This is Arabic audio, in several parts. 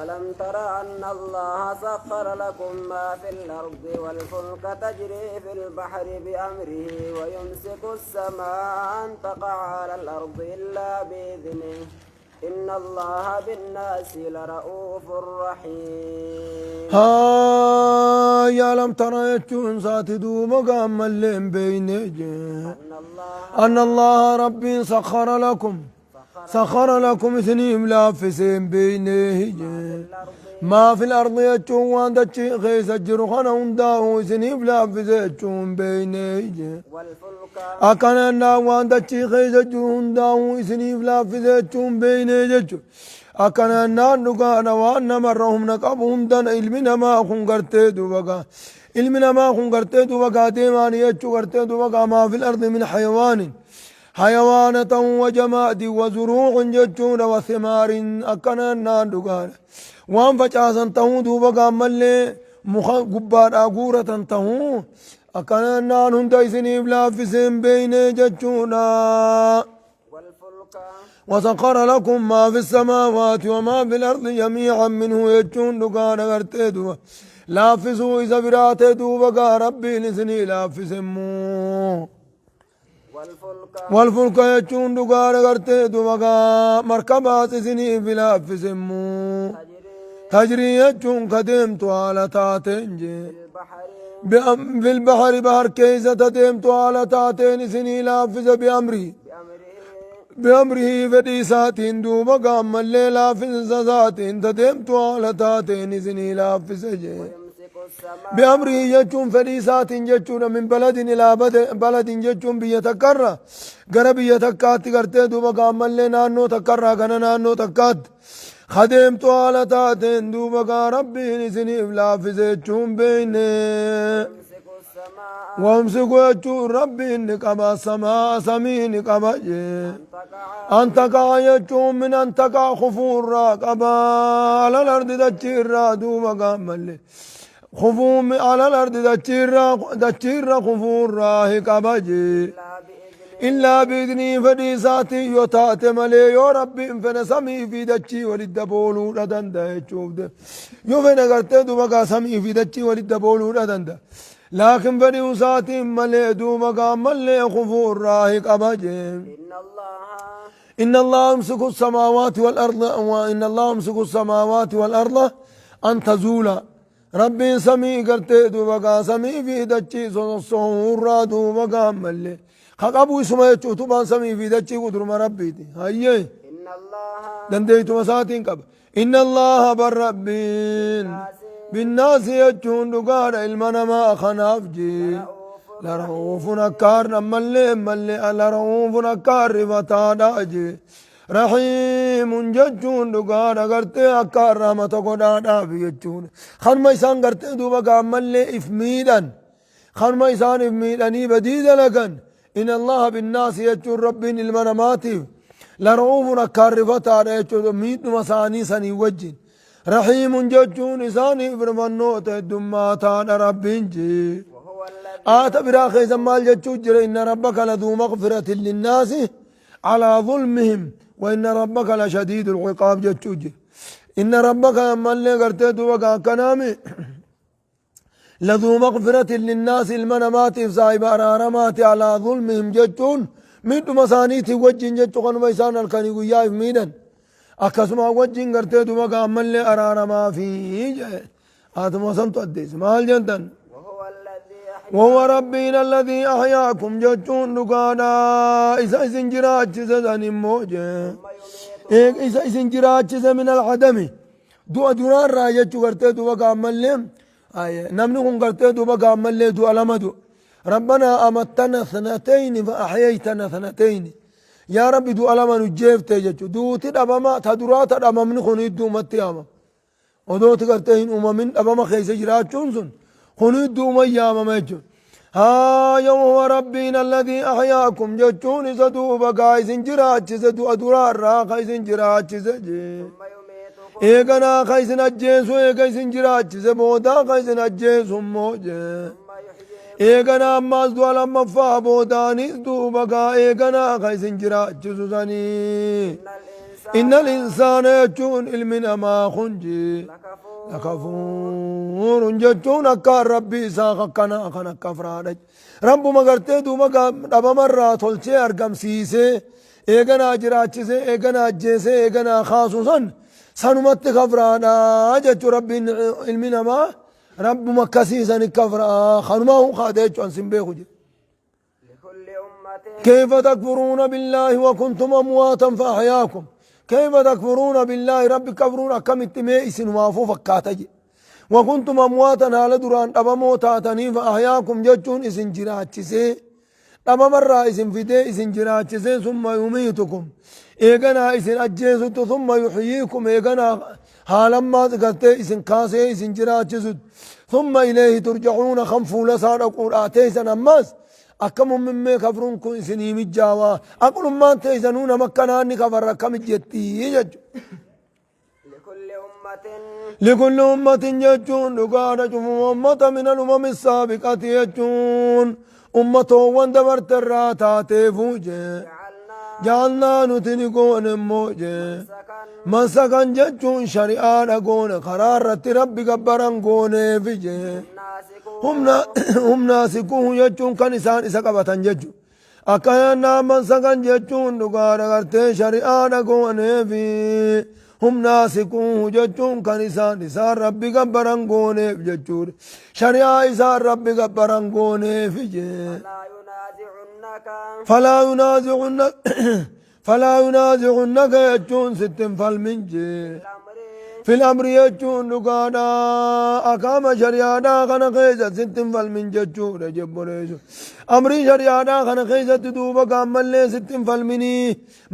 ألم تر أن الله سخر لكم ما في الأرض والفلك تجري في البحر بأمره ويمسك السماء أن تقع على الأرض إلا بإذنه إن الله بالناس لرؤوف رحيم. يا لم ترى يجون ساتدو مقام اللين بينج أن الله ربي سخر لكم اثنين لافسين بينه ما في الأرض يجون وان دچي خيس الجرخنا ونداه اثنين لافسين بينه أكنا وان دچي خيس الجرخنا ونداه اثنين لافسين بينه أكنا نقانا وأن مرهم نقبهم دن علمنا ما خنقرتي دوبقا علمنا ما خنقرتي دوبقا ديمان يجو قرتي دوبقا ما في الأرض من حيوانة وجماد وزروع ججون وثمار أكنا نقانا وان فجاسا تهو دوبقا ملي قبار أقورة تهو أكنا نان دايسني بلا فسين بين ججونا وسخر لكم ما في السماوات وما في الأرض جميعا منه يجون دقانا غرتدوا لافسوا إذا براتدوا بقى ربي نسني لافسمو والفلك يجون دقانا غرتدوا بقى مركبات سني بلافسمو تجري يجون قدمت على تاتين في البحر بحر كيسة تدمت على تاتين سني لافس بأمره فديساتين دوبا قام الليلة في الزازاتين تدمت على تاتين سني لافس بأمره يجون فديساتين ججون من بلد إلى بلد ججون بيتكرر قرب يتكات قرتي دوبا قام الليلة نانو تكرر قنا نانو تكات خدمت على تاتين دوبا قام ربي سني لافس جون بيني وامسكوا يجون ربي نقبا السماء سمي نقبا أنتقى يجون من أنتقى خفور راقبا على الأرض دجير دوبا قامل خفوم على الأرض دجير خفور راقبا إلا بإذني فديساتي يتات ملي يا ربي انفن سمي في دجي ولد بولو ردن دا يجوب ده يوفن اگرتے دوبا سمي في دجي ولد بولو ردن ده لكن بني وساتي ملي دوبا ملي خفور راهق أبجين إن الله يمسك السماوات والأرض وإن الله يمسك السماوات والأرض أن تزولا ربي سمي قرتي دوبا سمي في دجي صور دوبا ملي خقبو اسمه يچوتو سمي في دجي قدر ما ربي دي هاي دنديتو مساتين قب إن الله بالربين بالناس يجون دقار علمنا ما خناف جي لرؤوف نكار ملي لرؤوف نكار رفتادا جي رحيم ججون دقار اگرتے اکار رحمت قدادا في يجون خنما إسان کرتے دوبا قام ملي إفميدا خنما إسان إفميداني بديدا لكن إن الله بالناس يجون ربين المناماتي لرؤوف نكار رفتادا يجون ميت مساني سني وجين رحيم ججون إساني برمانوت دماتان ربين جي براخي زمال ججو جري إن ربك لذو مغفرة للناس على ظلمهم وإن ربك لشديد العقاب ججو جي إن ربك من اللي قرتي دوقا كنامي لذو مغفرة للناس المنامات صاحب أرارمات على ظلمهم ججون ميدو مسانيتي وجين ججو قنو ميسان الكني قياف ميدن أكسما وجين قرتي دوبا عمل أرارا ما فيه آتما سمتو أديس مال جنتن وهو ربنا الذي أحياكم جتون دقانا إذا إسنجراج زدن موجة إذا إسنجراج من العدم دو أدنار راجة قرتي دوبا عمل نمنكم قرتي دوبا عمل دو ألمدو ربنا أمتنا ثنتين فأحييتنا ثنتين يا رب دو ألما نجيف تيجو دو تدبما تدرات أمام نخوني دو متياما ودو تقرتين أمامين أمام خيس جرات جونسون خوني دو مياما ميجو يوم هو ربنا الذي أحياكم جتون زدو بقاي سنجرات زدو أدرار را خيس جرات زجي إيقنا خيس نجيسو إيقاي سنجرات زبودا خيس نجيسو موجي إيقنا أماس دو ألما فابودانيس دو بقا إيقنا خيسن جراج سوزاني إن الإنسان يجون المنا ما خنجي لكفور جتون أكار ربي ساق كنا خنا كفرانج رب مغرتي دوما دبا مرة تولشي أرقم سيسي إيغنا جراچسي إيغنا جيسي إيغنا خاصوصا سنمت كفرانا جتو ربي المنا ما رب مكسيسا كفرا خنما هم خاديج عن سنبيخو كيف تكفرون بالله وكنتم أمواتا فأحياكم كيف تكفرون بالله رب كفرون كم اتميئس وافو فكاتج وكنتم أمواتا على دران أبا موتاتني فأحياكم جتون إسن جراتشسي أبا مرة إسن فدي إسن جراتشسي ثم يميتكم إيغنا إسن أجيست ثم يحييكم إيغنا حالما ذكرتي إسن كاسي إسن جراتشسد ثم إليه ترجعون خنفو لسان أقول آتيسا نماس أكم مما كفرون كن إسني مجاوا أقول ما تيزنون مكاناني كفر كم جتي لكل أمة يجون لقادة أمة من الأمم السابقة يجون أمة واندبرت الراتات فوجه جعلنا نتنقون موجه من سكن ججون شريعان قون قرارة ربي قبران قون فيجه هم ناسكوه ججون كنسان إساقبة ججون أكايانا من سكن ججون لقادة قرتي شريعان قون فيه هم ناسكوه ججون كنسان إسان ربي قبران قون فيجه شريعة إسان ربي قبران قون فيجه فلا ينازعنك يجون ست فالمنجي في الأمر يجون لقانا أقام شريانا خنا خيزة ست فالمنجي جون جبريسو أمري شريانا خنا خيزة دوبا قام اللي ست فالمني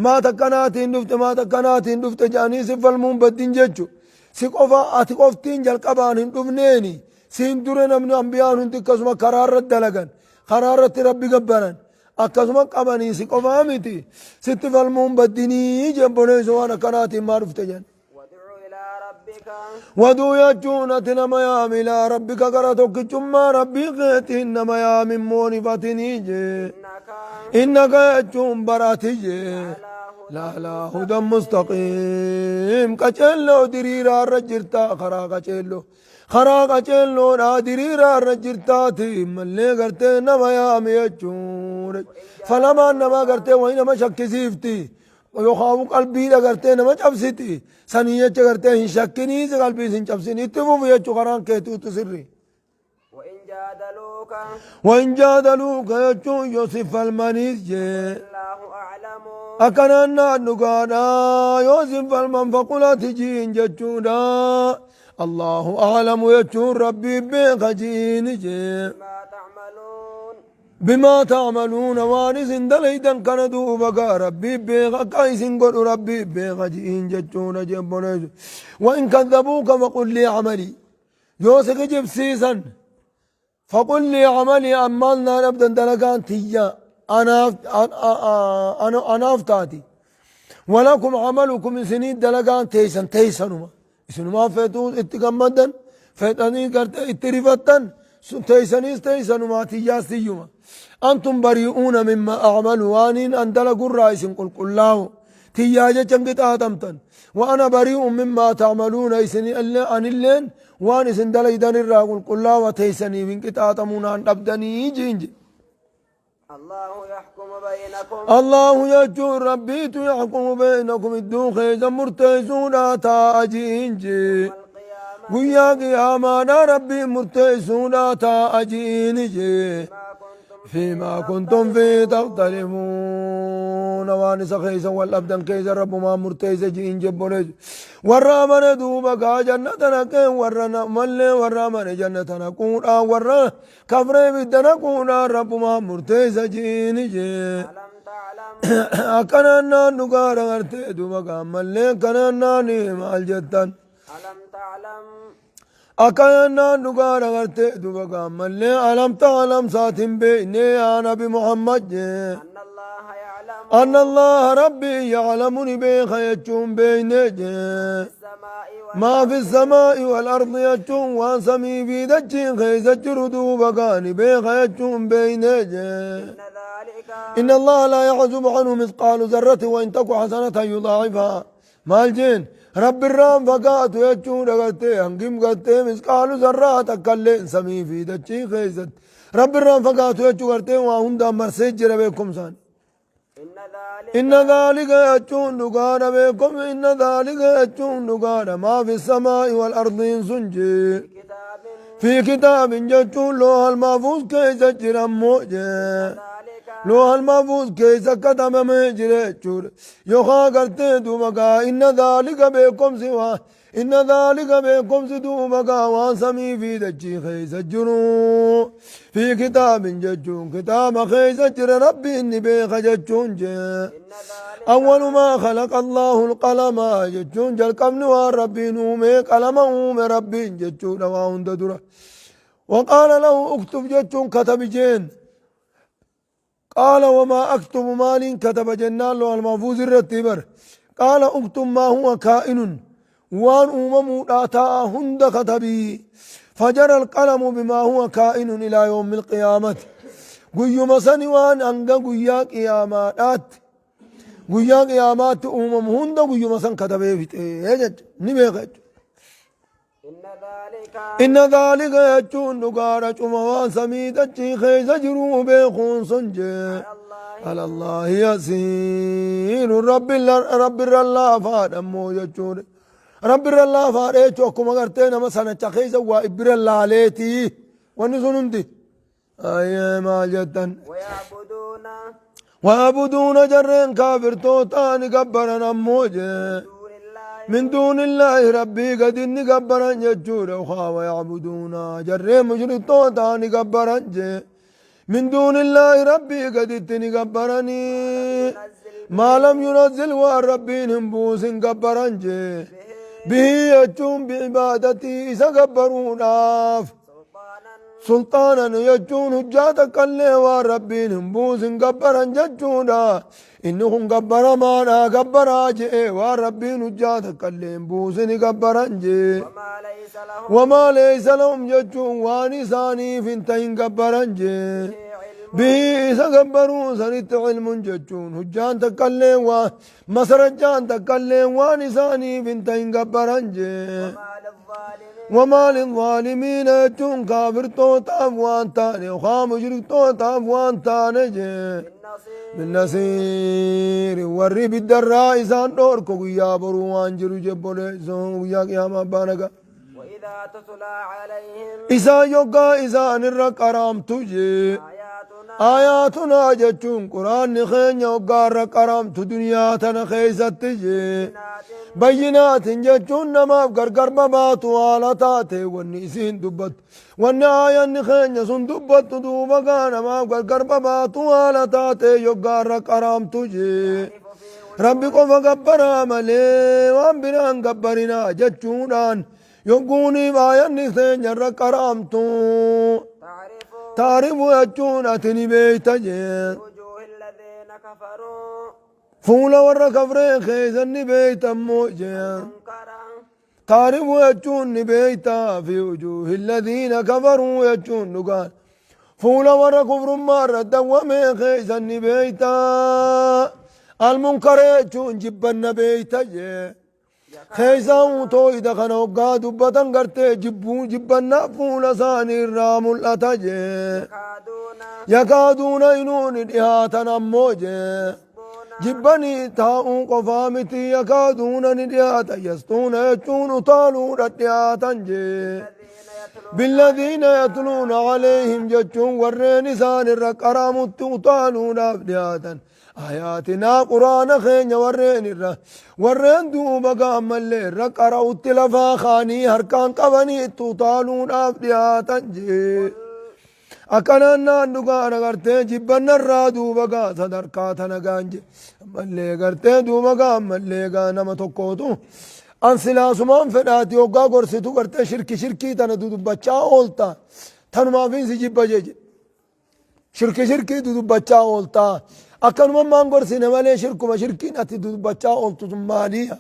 ما تكناتين دفت جاني سفالمون بدين ججو سيقوفا أتقوفتين جالقبان دفنيني سيندورين من أنبيان انتكسما قرارة دلقان قرارة ربي قبران أكسما قباني سيقوفا ميتي ست فالمون بديني جبريسو وانا كناتين ما رفتجان ودو يجون تنما يام إلى ربك قرأتك جمع ربي غيتي إنما يام موني فاتني إنك يجون براتي لا هدى مستقيم كجلو دريرا رجرتا خراقا جلو نا دريرا رجرتا تي ملي قرتي نما يام يجون فلما نما قرتي وينما شكسيفتي ويخاف قلبي لغرتي نما جبسيتي سنية غرتي هن شكني قلبي سن جبسيني تبو يجو قران كيتو تسري وإن جادلوك يجو يوسف المنيس الله أعلم أكننا نقانا يوسف المن فقلا تجين ججونا الله أعلم يجو ربي بخجين بما تعملون وانس دليدا كندو بقى ربي بيغا كايسن قل ربي بيغا جئين جتون جبونيز وإن كذبوك فقل لي عملي يوسك جب سيسا فقل لي عملي أمالنا نبدا دلقان تيا أنا أفتاتي ولكم عملكم سنين دلقان تيسنما اسنما فيتون اتقمدا فيتاني كرت اترفتن تيسنما تياسيما أنتم بريئون مما أعمل وانين أندل قرائس قل الله تياجة جنبت آدمتن وأنا بريء مما تعملون إسني أن اللين وان سندل إذن الراقل قل الله وتيسني من كتاتمون أن أبدني جنج الله يجور ربي يحكم بينكم الدون خيزا مرتزون آتا أجينج قيا قيامانا ربي مرتزون آتا أجينج فيما كنتم فيه تختلفون وانس خيسا والأبدان كيسا رب ما مرتيسا جين جبونيس ورامن دوبا جنة نكين ورنا ملي ورامن جنة نكون ورا كفر بدنا كون رب ما مرتيسا جين جي أكننا نقار غرتي دوبا ملي كننا نيمال جتن أكاينا نقار غرتي دوبا ملي ألم تعلم ساتم بيني يا نبي محمد أن الله ربي يعلمني بيخ يجون بيني ما في السماء والأرض يجون وانسمي في دجين خيزة دوبا بيخ يجون بيني إن الله لا يعزب عنه مثقال ذرة وإن تك حسنة يضاعفها مالجين رب الرام فقات يجون قلتي هنقم قلتي مسقال ذرات أكلين سمي في دجي خيزت رب الرام فقات يجون قلتي وهندا مرسيج ربكم سان إن ذلك يجون نقار بكم إن ذلك يجون نقار ما في السماء والأرض سنجي في كتاب جتون لوح المحفوظ كيس جرم موجه لوح المحفوظ كيس كتب مجرى جور يخا کرتے دومگا إن ذلك بكم سوا إن ذلك بكم سدومگا واسمي في دجي خيس جرو في كتاب جتون كتاب خيس جر ربي إني بيخ جتون جه أول ما خلق الله القلم جتون جل قبل ربي نومي قلم أوم ربي جتون واهن درة وقال له اكتب جتون كتب جين قال وما أكتب مال كتب جنان له المحفوظ الرتبر قال اكتب ما هو كائن وان أمم آتا هند كتبي فجر القلم بما هو كائن إلى يوم القيامة قيو مسني وان أنقا قيا قيامات قيا قيامات أمم هند قيو مسن كتبه في نبيغت إن ذلك يجون نقارة وموان سميدة خيز جرو بيخون سنجي على الله يسير رب الله فاد أمو يجون رب الله فاد ايشوكم اغرتين مسانا خيز وإبر الله ليتي ونسون دي أي ما جدا ويعبدون جرين كافر توتان قبرنا أموجي من دون الله ربي قد نقبرا ججور وخاوة يعبدون جرين مشرك توتان قبرا من دون الله ربي قد نقبرني ما لم ينزل والربين بوس قبرا به يجون بعبادتي إذا قبرون سلطانا يجون هجاتك اللي والربين بوس قبرا ججونا إنهم قبرا مانا قبرا جئ والربين هجاتك اللي بوس قبرا جئ وما ليس لهم ججون وانساني فانتين قبرا جئ به إذا قبروا سنت علم ججون هجان تكلم ومسرجان تكلم وانساني فانتين قبرا جئ وما للظالمين يجون كافر توتاف وانتاني وخام مشرك توتاف وانتاني من نصير ورّي بالدراء إسان دوركو قيا برو وانجرو جبولي سون قيا قياما بانكا وإذا تتلى عليهم إسان يوكا إسان الرق أرام تجي آياتنا جتون قرآن نخين يوكا الرق أرام تدنيا تنخيزت تجي بينات جتون نماف غرغر بباتو على تاتي والنسين دبت والنآية نخين يسون دبت دوبقا نماف غرغر بباتو على تاتي يقار كرام تجي ربي قفا قبرا ملي وان بنان قبرنا جتشونان يقوني بايا نخين ير كرام تو تعرف يجون أتني بيت جين فولا ورا كفرين خيزن بيت موجين تعرف يجون بيتا في وجوه الذين كفروا يجون نقال فولا ورا كفر مرة دوامي خيزن بيتا المنكر يجون جبن بيتا خيزان تو إذا كانوا قادوا بدن قرتي جبون جبن فولا ثاني الرام الأتجي يكادون ينون إهاتنا موجي جبني تاؤن قفامتي يكادون ندياتا يستون يجون طالون ردياتا بالذين يتلون عليهم ججون ورين سان الرقرام طالون ردياتا آياتنا قرآن خين ورين ورين دوبا قام اللي رقرأ التلفا خاني هركان قبني طالون ردياتا أكنا نانdugaan agartee jibbanna irraa duuba gaa sadarkaa tana gaanje ammallee gartee duuba gaa ammallee gaa nama tokkootu an silaasumaan fedhaati hoggaa gorsitu gartee shirkii tana dudubbachaa oolta tanumaafin si jibba jeje shirkii dudubbachaa oolta akkanumammaan gorsine malee shirkiin ati dudubbachaa ooltu sun maaliya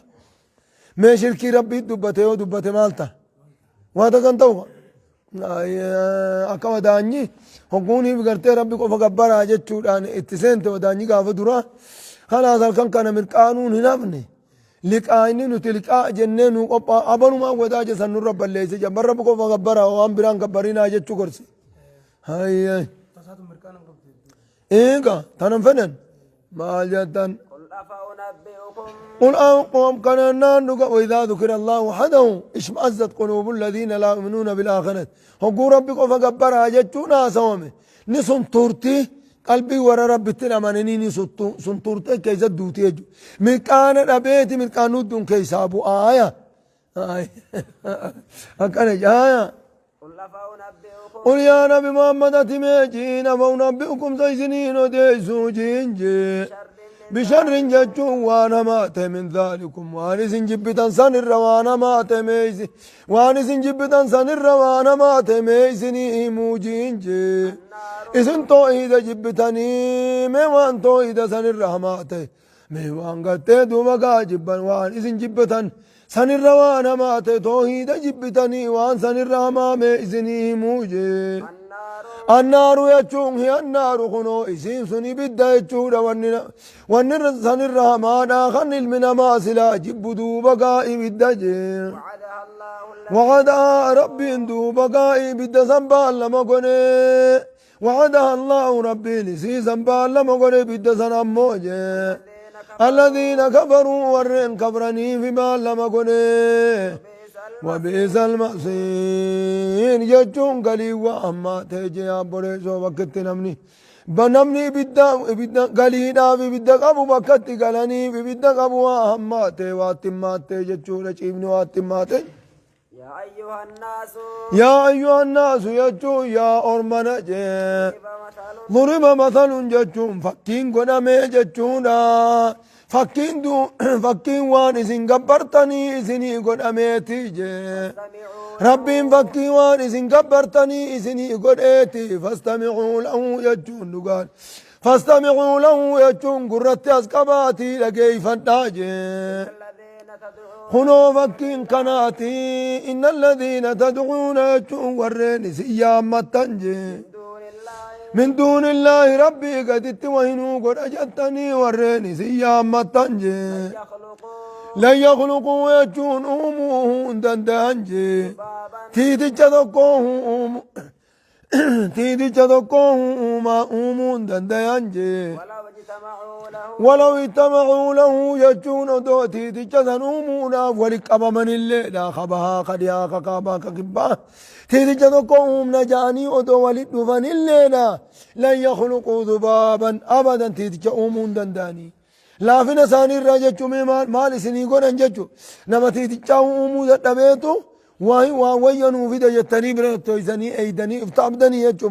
mee shirkii rabbii dubbate yoo dubbate maalta waata kan ta'u akka wadaanyi hogguuniif gartee rabbi qofa gabbaraa jechuudhaan itti seente wadaanyi gaafa dura kanaas halkan kana mirqaanuun hin hafne لقاء نتلقاء جنين وقبا أبنو ما وداج سنور رب اللي سجى مرة بكو فغبرا وان بران كبرين أجت شكرسي هاي إيكا تنفنن ما جدًا قل أنقم كان نانك وإذا ذكر الله وحده اشمأزت قلوب الذين لا يؤمنون بالآخرة هو ربك فقبر أجتنا سوامه نسون تورتي قلبي ورا رب تلامنني نسون تورتي كيس دوتي من كان الأبيت من كانوا دون كيسابو آية أكان آية قل يا نبي محمد أتميجين فأنبئكم زيزنين وديسو جينجي بشر جتشون وانا مات من ذلكم وانس جبتا سن الروانا مات ميزي وانس جبتا سن الروانا مات ميزني موجينجي اسن توحيد جبتني ميوان توحيد سن الرحمات ميوان قتي دوما جبا وانس جبتا سن الروانا مات توحيد جبتني وان سن الرحمة ميزني موجي النار يجون هي النار خنو اسم سني بدا يجون ونر سن الرحمن خن المنا ما سلا جبدو بقائي بالدجي وعدها ربي اندو بقائي بدا زنبال لما قني وعدها الله ربي لسي زنبال لما قني بدا سنموجي الذين كفروا ورين كفرني في بال لما قني وبئس المصير يجون قلي وأما تجي أبوريسو وقت نمني بنمني بدا قلينا في بدا قبو وقت قلني في بدا قبو أما واتما تجون شيبني واتما يا أيها الناس يجون يا أرمنا ضرب مثل ججون فكين قنامي ججون fakkiin waan isin gabbartanii isinii godhameeti jee rabbiin fakkii waan isin gabbartanii isinii godheeti fastamicuu lahu jechuun dhugaan fastamicuu lahu jechuun gurratti as qabaatii dhageeyfadhaa jee kunoo fakkiin kanaati inna alladhiina tadcuuna jechuun warreen isin yaammattan jee من دون الله ربي قد اتوهنوا قد أجدتني وريني سيام تنجي لا يخلقوا يجون أموهن دندانجي تيدي جدقوهم تيدي جدقوهم ما أمون دندانجي ولو اجتمعوا له يجون دو تيدي جدن أمونا ولك أبا من الليلة خبها قد ياك قابا كبا تيدي جدقوهم نجاني ودو ولد فن الليلة لن يخلقوا ذبابا أبدا تيدي أمون دنداني لا في نساني الرجل مال سني قرن ججو نما تيدي أمون دبيتو وهي وينو في دجتني برتو إذني أيدني افتابدني يجو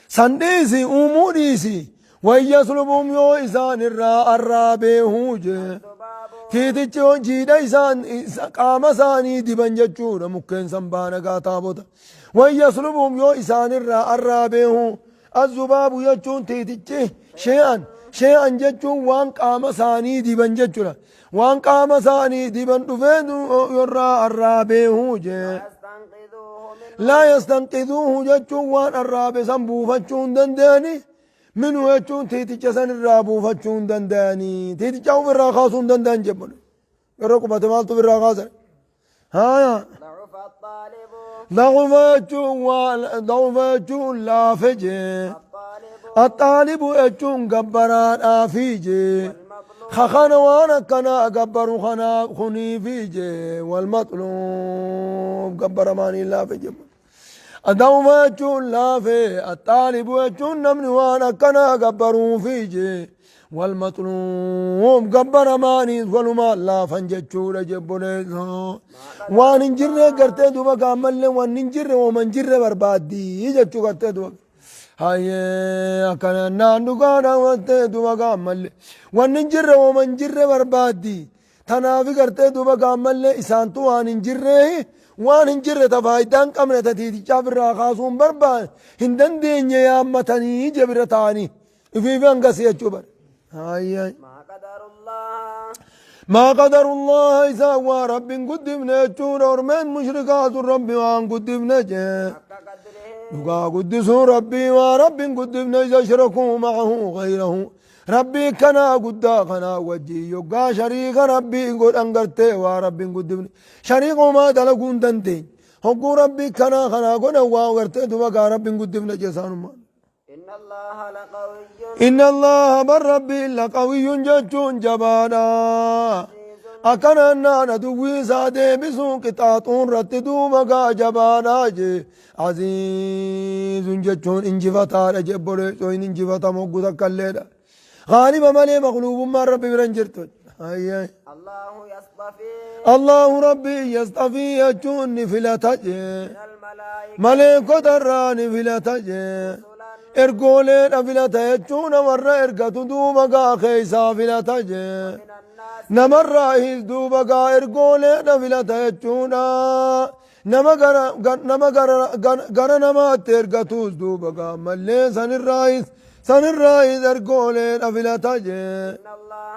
سنديسي أموريسي ويسلبهم يو إسان الرابيه تيتيچو جيدا إسان قام ساني دبن جچور مكين سنبانا قاتابوتا ويسلبهم يو إسان الرابيه الزباب يجون تيتيچي شيئا جچون وان قام ساني دبن جچورا وان قام ساني دبن دفين يرى الرابيه لا يستنقذوه جچون وان الرابي سنبوفچون دنداني منو يجون تيتيچا سن الرابو فچون دنداني تيتيچاو بالراخاسون دندان جبن يرقو باتمالتو بالراخاسن ها ضعف يجون لافجي الطالب يجون قبران آفيجي خخانا وانا كنا قبر خنا خني فيجي والمطلوب قبر ماني لافجي الدوم يجون لافي الطالب يجون نمني وانا كنا قبروا فيجي والمطلوب قبر ماني ظلما لا فنجتشور جبونيزو وان انجر قرتي دوبا كامل وان انجر ومن جر بربادي يجتشو قرتي دوبا هاي اكنا نانو كانا وانتي دوبا كامل وان انجر ومن جر بربادي تنافي قرتي دوبا كامل اسانتو وان انجر وان انجر تفايدان قمنا تتيدي جابر خاصون بربان هندن دينيا يا امتني جبرتاني في فانقس يجبر هاي ما قدر الله إذا هو رب قدمنا يجون ورمين مشركات الرب وان قدمنا جاء لقا قدسوا ربي ورب قدمنا إذا شركوا معه غيره ربي كنا قدا كنا وجي يوغا شريك ربي قد انغرتي وربي قدبني شريك وما دلقون دنتين هقو ربي كنا قد وغرتي دوغا ربي قدبنا جسان ما إن الله لقوي إن الله بر ربي لقوي ججون جبانا أكنا نانا دوي سادي بسون قطاطون رتدو مقا جبانا جي عزيز ججون انجفتا رجبولي سوين انجفتا موقوتا كالليدا غالب مالي مغلوب ما ربي برنجرتو الله يصطفي الله ربي يصطفي يجون فلتاجي من الملائكة ملكو دراني فلتاجي رسلا ارقولين فلتا يجون مرة ارقتو دوبقا خيسا فلتاجي من الناس نمر راهيز دوبقا ارقولين فلتا يجون نما غرا نما ترقتوز دوبقا ملي سن الرايز ارقولين فلتاجي إن الله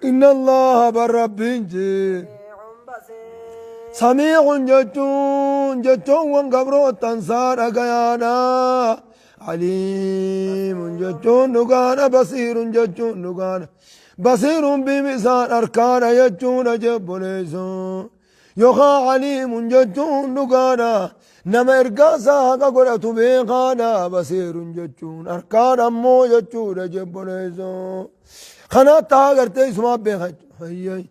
إن الله بالربينجي سميع بصير سميع جتون وانقبرو تنصار أقيانا عليم جتون نقانا بصير جتون نقانا بصير بمثال أركان يجون جبوليسو يخا عليم جتون نقانا نما إرقاسا قرأت بيقانا بصير جتون أركان أمو جتون جبوليسو خنا تاغرتي سما بيخج هي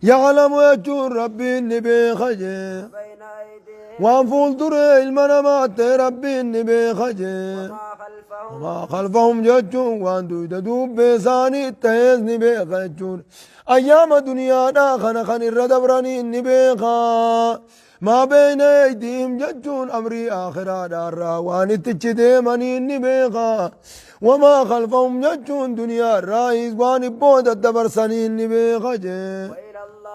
يعلم يجور ربي النبي خجي بين أيديهم وان فول دري المنامات ربي النبي خجي وما خلفهم وما خلفهم ججون وان دوب بيساني التهيز نبي خجون أيام دنيا خنا خن الردبراني النبي ما بين أيديهم ججون أمري آخرا دارا وان تجدي مني النبي وما خلفهم ججون دنيا الرئيس وان بود الدبر سنين نبي خجي وإلى الله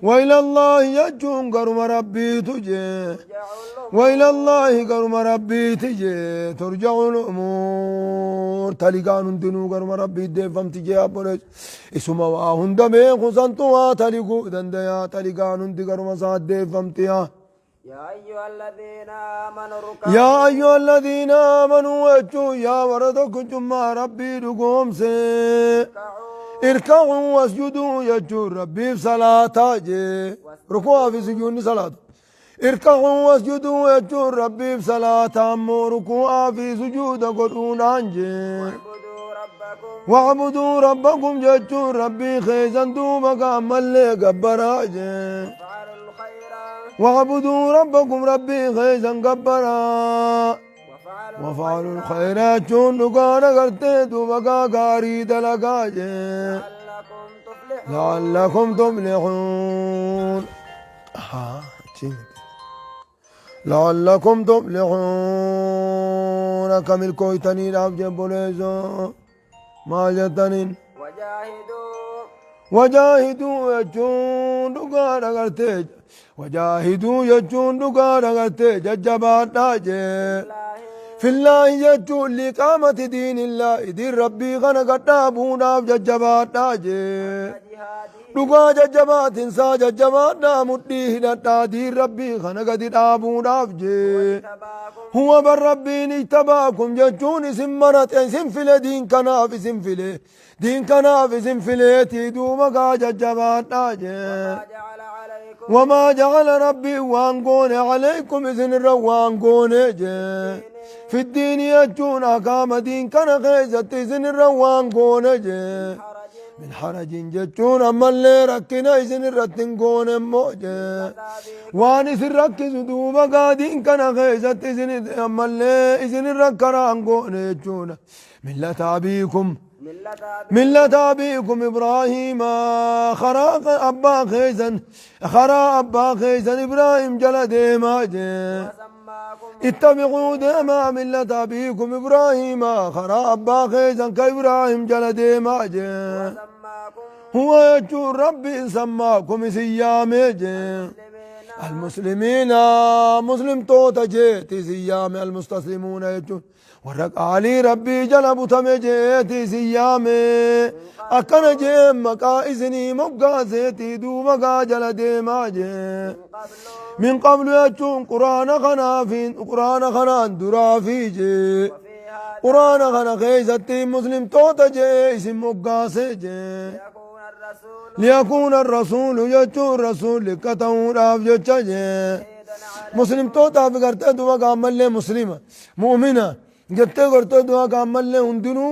وإلى الله يجون قرم ربي تجي ترجع الأمور وإلى الله قرم ربي تجي ترجع الأمور تلقان دنو قرم ربي ديفم تجي أبوليس اسمه واهن دمي خسنتوا تلقو دنديا تلقان دي قرم ساد ديفم تيا يا أيها الذين آمنوا اركعوا يا أيها الذين آمنوا وجوا يا وردك جمع ربي رقوم سي اركعوا واسجدوا يجوا ربي بصلاة جي ركوع في سجون صلاة اركعوا واسجدوا يجوا ربي بصلاة أمو ركوع في سجود قرون عنجي واعبدوا ربكم يجوا ربي خيزن دوبك أمالي قبرا جي وفعلوا الخير واعبدوا ربكم ربي خيزا قبرا وفعلوا وفعلوا الخيرات جون نقانا قرتيتو بقا قاري دلقاجي لعلكم تفلحون لعلكم تفلحون لعلكم تفلحون كمل كويتنين عبجب بوليزو ما جتنين وجاهدوا يجون نقانا قرتيج وجاهدوا يجون نقانا قرتيج ججبات ناجي في الله يجون لقامة دين الله دين ربي غنى قدابونا ججبات ناجي نقا ججبات انسا ججبات نامديه نتا دين ربي غنى قدابونا جي هو بر ربي اجتباكم يجون سمرت سنفل دين كناف سنفل دين كناف سنفل تيدو مقا ججبات ناجي جعل عليكم وما جعل ربي وانقون عليكم إذن الروان قون في الدين يجون أقام دين كان خيزت إذن الروان قون حرج من حرج جتون أما اللي ركنا إذن الرتن قون موجه وان إذن ركز دوبا قادين كان خيزت إذن أما اللي إذن الركران قون يجون ملة أبيكم ملة أبيكم إبراهيم خراق أبا خيزن إبراهيم جلد ماجي وسماكم اتبعوا ديما ملة أبيكم إبراهيم خراق أبا خيزن كإبراهيم جلد ماجي وسماكم هو يجور ربي سماكم سيامي المسلمين مسلم توتا جيتي سيامي المستسلمون يجون ورق علي ربي جلب تمجيتي سيامي أكن جيم مكا إذني مقا زيتي دو مقا جلدي ماجي من قبل يجون قرآن خنافين قرآن خنان درافي جي قرآن خنا خيزتي مسلم توتا جي اسم مقاسي جي ليكون الرسول يجو الرسول لكتون راف جتشا جي مسلم توتا فقرت دوا قامل لي مسلمة مؤمنة جت قرت دوا قامل لي هندنو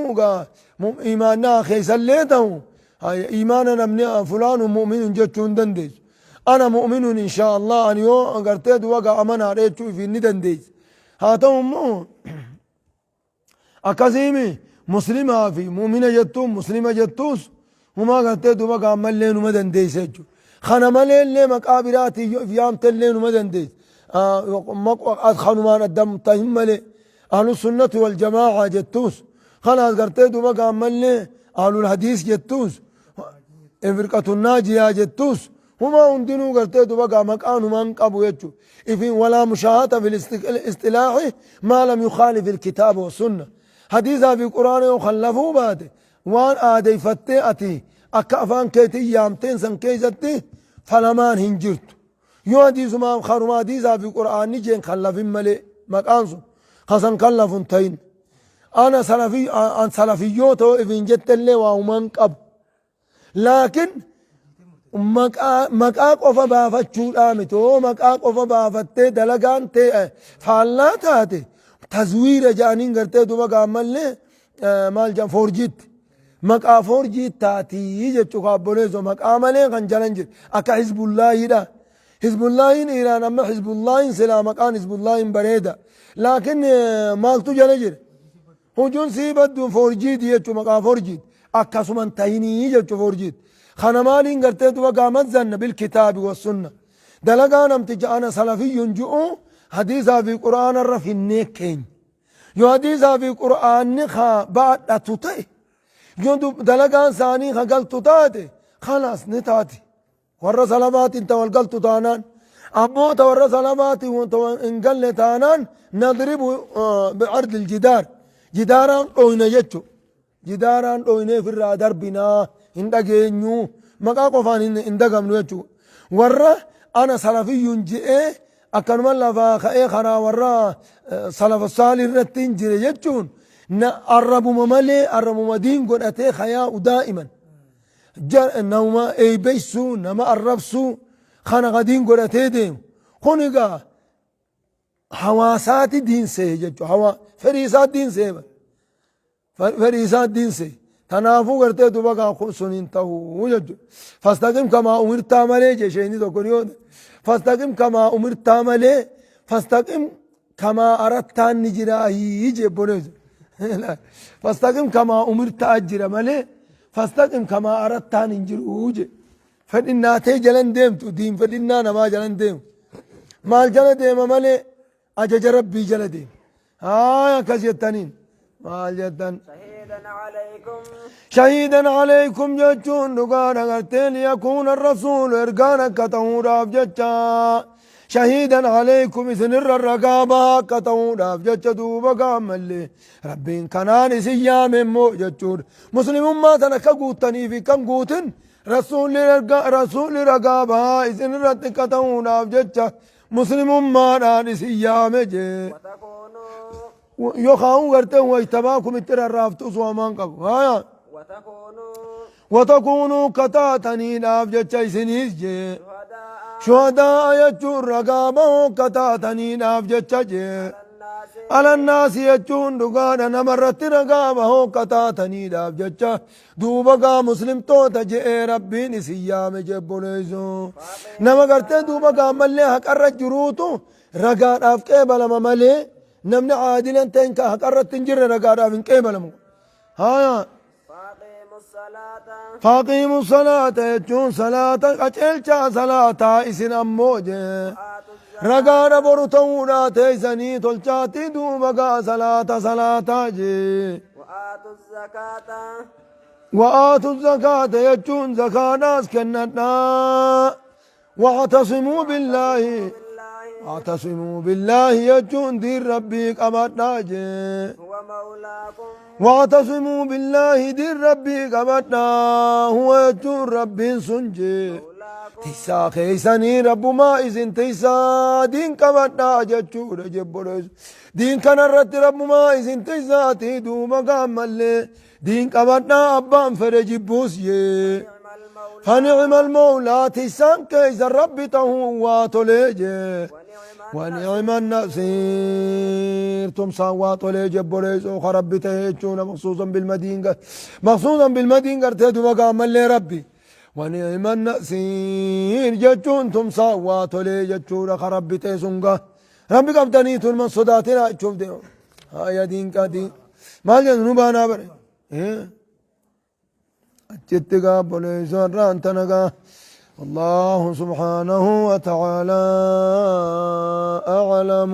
إيماننا خيسا ليتهم إيماننا من فلان مؤمن جتشون دندج أنا مؤمن إن شاء الله أن يو قرت دوا قامنا ريتشو في ندندج هاتهم أكاسيمي مسلمة في مؤمنة جتوم مسلمة جتوس هما قرت دوا قامل لي نما دندج خنا ملين لي مقابراتي في يوم تلين نما دندج أدخلوا ما ندم تهم لي أهل السنة والجماعة جتوس خلاص قرتي دوبا قامل لي أهل الحديث جتوس فرقة الناجية جتوس هما عندنو قرتي دوبا قامك آنو من قبو يجو إفين ولا مشاهدة في الاصطلاح ما لم يخالف الكتاب والسنة حديثا في القرآن وخلفوا بعد وان آدي فتي أتي أكافان كيتي يامتين سن كيزتي فلمان هنجرت يو حديث ما خرما حديثا في القرآن نجين خلفين ملي مكانسو خسن خلفون تين أنا سلفي أن سلفيوتو إذن جت اللي وأمان قب لكن مكاك أوفا بافتشو آمتو مكاك أوفا بافتة دلقان تي فعلا تاتي تزوير جانين قرتي دوبا قامل لي مال جان فورجيت مكا فورجيت تاتي يجتشو خابونيزو مكا مالين خان جلنجر أكا حزب الله دا حزب الله إيران أما حزب الله سلامك آن حزب الله بريدة لكن مالتو جلنجر هجون سيبدو فورجيت يجتشو مكا فورجيت أكا سمان تايني يجتشو فورجيت خنمالين قرتيت وقامت زن بالكتاب والسنة دلقان امتجا أنا سلفي ينجؤو حديثا في قرآن الرفي النيكين يو حديثا في قرآن نخا بعد أتوتي يو دلقان ثاني خا قلتو تاتي خلاص نتاتي ورى سلامات انت والقلتو تانان أبو تورى سلامات انقل تانان نضرب بعرض الجدار جداران قوينة جتشو جداران قوينة في الرادر بنا هندقينيو مقا قفان هندقمنو يجو ورّا أنا سلفي ينجئ أكنما لفا خئي خنا ورّا سلف الصالح رتين جري يجون نقرب مملي قرب مدين قد أتي خياء دائما نوما أي بيسو نما قربسو خنا قدين قد أتي ديم خنقا حواسات دين سي يجو فريسات دين سي فريسات دين سي تنافو قرتي دوبا سنين تهو يجو فاستقم كما أمرت عملي جيشيني دوكونيون فاستقم كما أمرت عملي فاستقم كما أردت أن نجراه يجي بونيز فاستقم كما أمرت أجر عملي فاستقم كما أردت أن نجروه فإننا تي جلن ديم تو دين فإننا نما جلن ديم مال جلن ديم عملي أجج ربي جلن ديم كسيتنين مال جدن شهيدا عليكم جتشون دقانا قرتين يكون الرسول إرقانا كتهوراف جتشا شهيدا عليكم إثنر الرقابة كتهوراف جتشا دوبا قامل ربين كنان سيام مو جتشور مسلم ما تنكقوتني في كم قوتن رسول رقابة إثنر كتهوراف جتشا مسلم ما نان سيام جي يخاون قرتين ويتباكم اترى الرافتوس ومان قبو هايا وتكونوا كتاتني ناف جتشي سنيس جي شهداء يجون رقابه كتاتني ناف جتشي على الناس يجون دقانا نمرت رقابه كتاتني ناف جتشا دوبقا مسلم توتا جئ ربي نسيام جبونيزو نما قرتين دوبقا ملي حق الرجروتو رقا ناف كيبال مملي نمنا عادلا تنكا حق الرتنجر رقا ناف كيبال مو هايا فاقيموا الصلاة يجون صلاة أجلتا صلاة إسن أموجة رقانا برطونا تيسني تلچاتي دوبقا صلاة جي وآتوا الزكاة يجون زكاة ناس كنتنا واعتصموا بالله يجون دين ربي قمتنا جي واعتصموا بالله دين ربي قبطنا هو يجون ربي سنجي تيسا خيساني رب ما إذن تيسا دين كبدا جتشور جبرز دين كان الرد رب ما إذن تيسا تيدو مقام اللي دين كبدا أبان فرجبوس يه فنعم المولى تيسان كيس الرب تهوات ليجي ونعم النصير تمسا واتولي جبريس وخرب تهيجون مخصوصا بالمدينة ارتدوا مقام اللي ربي ونعم النصير جتون تمسا واتولي جتون خرب تهيسونغا ربي قبضاني تلمن صداتنا تشوف ديو هاي دين كدين ما جنو بانا بري اجتقا بوليس رانتنقا الله سبحانه وتعالى أعلم